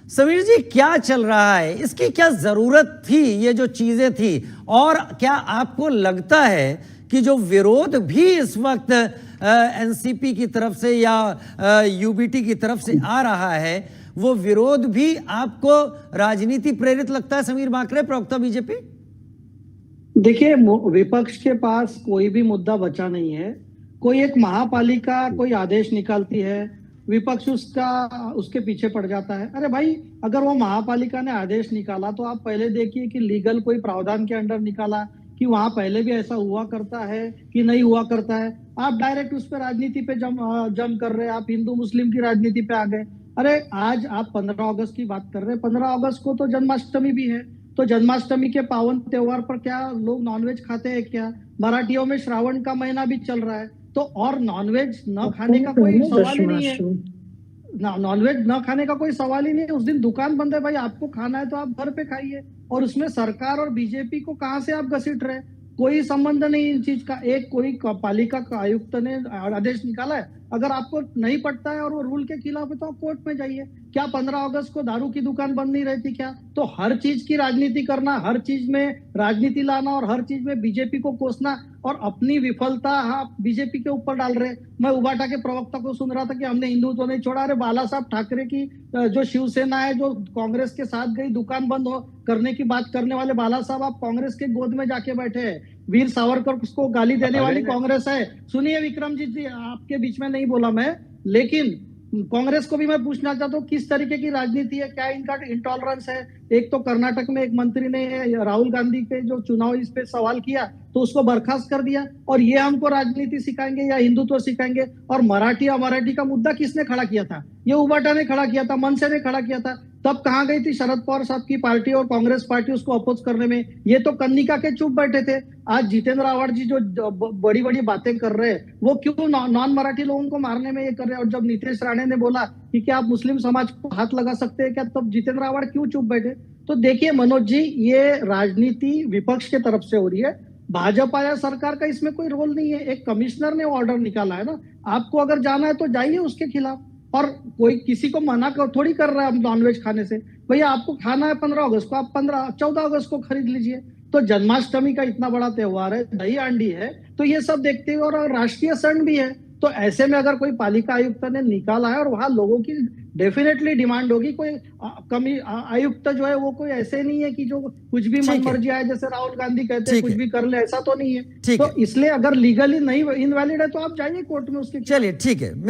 समीर जी, क्या चल रहा है? इसकी क्या जरूरत थी? ये जो चीजें थी, और क्या आपको लगता है कि जो विरोध भी इस वक्त एनसीपी की तरफ से या यूबीटी की तरफ से आ रहा है, वो विरोध भी आपको राजनीति प्रेरित लगता है? समीर बाकरे, प्रवक्ता बीजेपी। देखिए, विपक्ष के पास कोई भी मुद्दा बचा नहीं है। कोई एक महापालिका कोई आदेश निकालती है, विपक्ष उसके पीछे पड़ जाता है। अरे भाई, अगर वो महापालिका ने आदेश निकाला तो आप पहले देखिए कि लीगल कोई प्रावधान के अंडर निकाला कि वहां पहले भी ऐसा हुआ करता है कि नहीं हुआ करता है। आप डायरेक्ट उस पर राजनीति पे जम कर रहे हैं। आप हिंदू मुस्लिम की राजनीति पे आ गए। अरे, आज आप 15 अगस्त की बात कर रहे हैं। 15 अगस्त को तो जन्माष्टमी भी है। तो जन्माष्टमी के पावन त्योहार पर क्या लोग नॉनवेज खाते हैं क्या? मराठियों में श्रावण का महीना भी चल रहा है, तो और नॉनवेज न खाने का कोई सवाल ही नहीं है। नॉनवेज न खाने का कोई सवाल ही नहीं है। उस दिन दुकान बंद है भाई। आपको खाना है तो आप घर पे खाइए। और उसमें सरकार और बीजेपी को कहां से आप घसीट रहे? कोई संबंध नहीं इन चीज का। एक कोई पालिका का आयुक्त ने आदेश निकाला है, अगर आपको नहीं पड़ता है और वो रूल के खिलाफ है तो आप कोर्ट में जाइए। क्या 15 अगस्त को दारू की दुकान बंद नहीं रहती क्या? तो हर चीज की राजनीति करना, हर चीज में राजनीति लाना और हर चीज में बीजेपी को कोसना और अपनी विफलता आप बीजेपी के ऊपर डाल रहे। मैं उबाटा के प्रवक्ता को सुन रहा था कि हमने हिंदुत्व नहीं छोड़ा। अरे, बाला साहब ठाकरे की जो शिवसेना है, जो कांग्रेस के साथ गई, दुकान बंद करने की बात करने वाले बाला साहब, आप कांग्रेस के गोद में जाके बैठे हैं। वीर सावरकर को गाली देने वाली कांग्रेस है। सुनिए विक्रमजीत जी, आपके बीच में नहीं बोला मैं, लेकिन कांग्रेस को भी मैं पूछना चाहता हूँ किस तरीके की राजनीति है, क्या इनका इंटॉलरेंस है? एक तो कर्नाटक में एक मंत्री ने राहुल गांधी पे जो चुनाव इस पे सवाल किया तो उसको बर्खास्त कर दिया, और ये हमको राजनीति सिखाएंगे या हिंदुत्व सिखाएंगे? और मराठी अमराठी का मुद्दा किसने खड़ा किया था? ये उबाटा ने खड़ा किया था, मनसे ने खड़ा किया था। तब कहां गई थी शरद पवार साहब की पार्टी और कांग्रेस पार्टी उसको अपोज करने में? ये तो कन्निका के चुप बैठे थे। आज जितेंद्र आव्हाड जी जो बड़ी बड़ी बातें कर रहे हैं, वो क्यों नॉन मराठी लोगों को मारने में ये कर रहे हैं? और जब नीतीश राणे ने बोला कि क्या आप मुस्लिम समाज को हाथ लगा सकते हैं क्या, तब जितेंद्र आव्हाड क्यों चुप बैठे? तो देखिए मनोज जी, ये राजनीति विपक्ष के तरफ से हो रही है। भाजपा या सरकार का इसमें कोई रोल नहीं है। एक कमिश्नर ने ऑर्डर निकाला है ना, आपको अगर जाना है तो जाइए उसके खिलाफ। और कोई किसी को मना थोड़ी कर रहा है नॉनवेज खाने से। भैया, आपको खाना है 15 अगस्त को, आप 14 अगस्त को खरीद लीजिए। तो जन्माष्टमी का इतना बड़ा त्योहार है, दही हांडी है, तो ये सब देखते हुए, और राष्ट्रीय क्षण भी है, तो ऐसे में अगर कोई पालिका आयुक्त ने निकाला है और वहां लोगों की डेफिनेटली डिमांड होगी। कोई कमी आयुक्त जो है वो कोई ऐसे नहीं है कि जो कुछ भी मन मर्जी आए, जैसे राहुल गांधी कहते हैं कुछ भी कर ले, ऐसा तो नहीं है। तो इसलिए अगर लीगली नहीं इनवैलिड है तो आप जाइए कोर्ट में उसके। चलिए, ठीक है।